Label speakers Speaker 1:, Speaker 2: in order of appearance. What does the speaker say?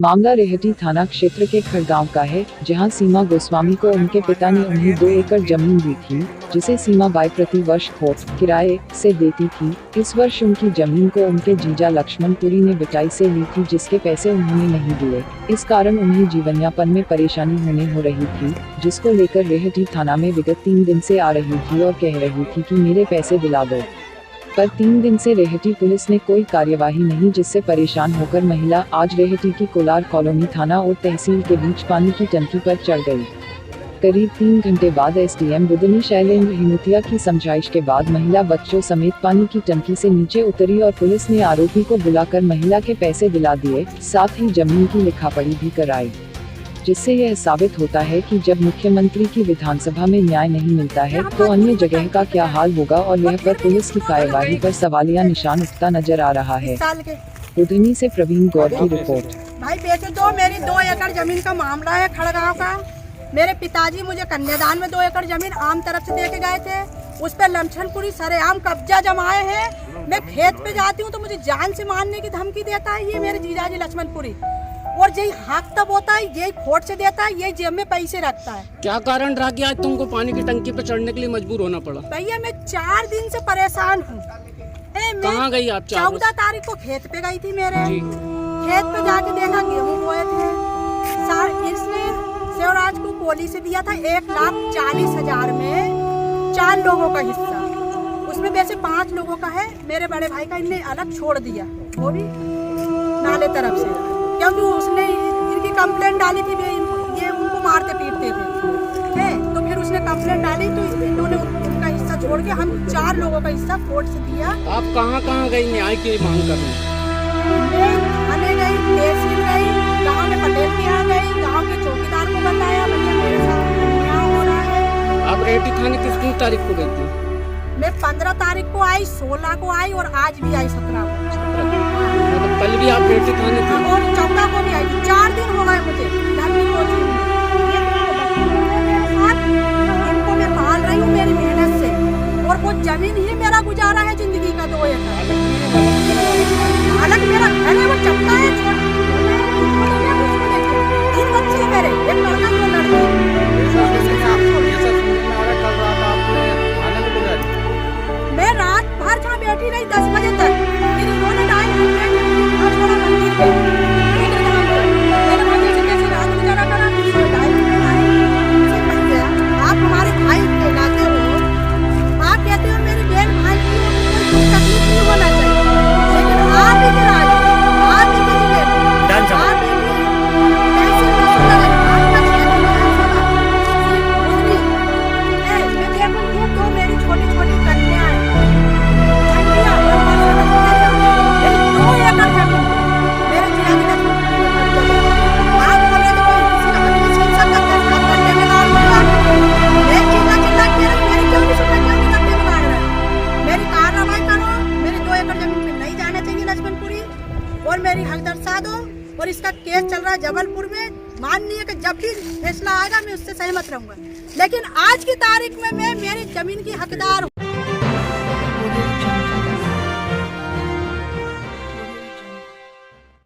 Speaker 1: मामला रेहटी थाना क्षेत्र के खड़गांव का है, जहां सीमा गोस्वामी को उनके पिता ने उन्हें 2 एकड़ जमीन दी थी, जिसे सीमा बाई प्रति वर्ष खोट किराए से देती थी। इस वर्ष उनकी जमीन को उनके जीजा लक्ष्मण पुरी ने बिटाई से ली थी, जिसके पैसे उन्होंने नहीं दिए। इस कारण उन्हें जीवनयापन में परेशानी होने हो रही थी, जिसको लेकर रेहटी थाना में विगत 3 दिन से आ रही थी और कह रही थी कि मेरे पैसे दिला दो। पर 3 दिन से रेहटी पुलिस ने कोई कार्यवाही नहीं, जिससे परेशान होकर महिला आज रेहटी की कोलार कॉलोनी थाना और तहसील के बीच पानी की टंकी पर चढ़ गई। करीब 3 घंटे बाद एसडीएम बुदनी शैलेंद्र हिमुतिया की समझाइश के बाद महिला बच्चों समेत पानी की टंकी से नीचे उतरी और पुलिस ने आरोपी को बुलाकर महिला के पैसे दिला दिए, साथ ही जमीन की लिखापढ़ी भी कराई, जिससे यह साबित होता है कि जब मुख्यमंत्री की विधानसभा में न्याय नहीं मिलता है तो अन्य जगह का क्या हाल होगा, और यह पर पुलिस की कार्यवाही पर सवालिया निशान उठता नजर आ रहा है। बुधनी से प्रवीण गौर की रिपोर्ट।
Speaker 2: भाई बेटे दो, मेरी 2 एकड़ जमीन का मामला है खड़गांव का। मेरे पिताजी मुझे कन्यादान में 2 एकड़ जमीन आम तरफ से देके गए थे, उस पर लक्ष्मणपुरी सरेआम कब्जा जमाए हैं। मैं खेत पे जाती हूँ तो मुझे जान से मारने की धमकी देता है ये मेरे जीजाजी लक्ष्मणपुरी, और यही हाथ तब होता है, यही खोट से देता है, यही जेब में पैसे रखता है।
Speaker 3: क्या कारण रहा कि आज तुमको पानी की टंकी पे चढ़ने के लिए मजबूर होना पड़ा?
Speaker 2: भैया मैं 4 दिन से परेशान हूँ।
Speaker 3: कहाँ गई आप?
Speaker 2: 14 तारीख को खेत पे गई थी मेरे खेत पे जाके देखा गेहूँ बोए थे। इसने शिवराज को पोली से दिया था 1,40,000 में 4 लोगों का हिस्सा, उसमें वैसे 5 लोगों का है, मेरे बड़े भाई का इनने अलग छोड़ दिया, वो भी नाले तरफ से, क्योंकि उसने इनकी कंप्लेंट डाली थी, ये उनको मारते पीटते थे। तो फिर उसने कंप्लेंट डाली तो इन्होंने उनका हिस्सा छोड़ के हम 4 लोगों का हिस्सा कोर्ट से दिया।
Speaker 3: आप कहाँ गई न्याय की मांग कर रहे हैं?
Speaker 2: मैं थाने गई, तहसील गई, गाँव में पटेल के यहाँ गई, गाँव के चौकीदार को बताया भैया मेरे साथ न्याय हो रहा है।
Speaker 3: आप रेहटी थाने किस तारीख को गई थी?
Speaker 2: मैं 15 तारीख को आई, 16 को आई और आज भी आई 17 को।
Speaker 3: कल भी आप रेहटी थाने थे?
Speaker 2: और 14 को भी आई थी। 4 दिन हो गए मुझे धरती को इनको मैं पाल रही हूँ मेरी मेहनत से, और वो जमीन ही मेरा गुजारा है जिंदगी का 2 एकड़। अलग मेरा घर है, वो चपटा है, 3 बच्चे मेरे, एक लड़का 2 लड़की। मैं रात भर जहाँ बैठी रही 10 बजे तक, फिर इन्होंने आप हमारे भाई के नाते हो, आप कहते हो मेरी बहन भाई की कोई तकलीफ नहीं होना चाहिए, लेकिन आप ही गिरा आप ही मेरी छोटी छोटी कन्याएं और मेरी हक दर्शा दो। और इसका केस चल रहा है जबलपुर में, माननीय कि जब भी फैसला आएगा मैं उससे सहमत रहूंगा, लेकिन आज की तारीख में मैं मेरी जमीन की हकदार हूँ।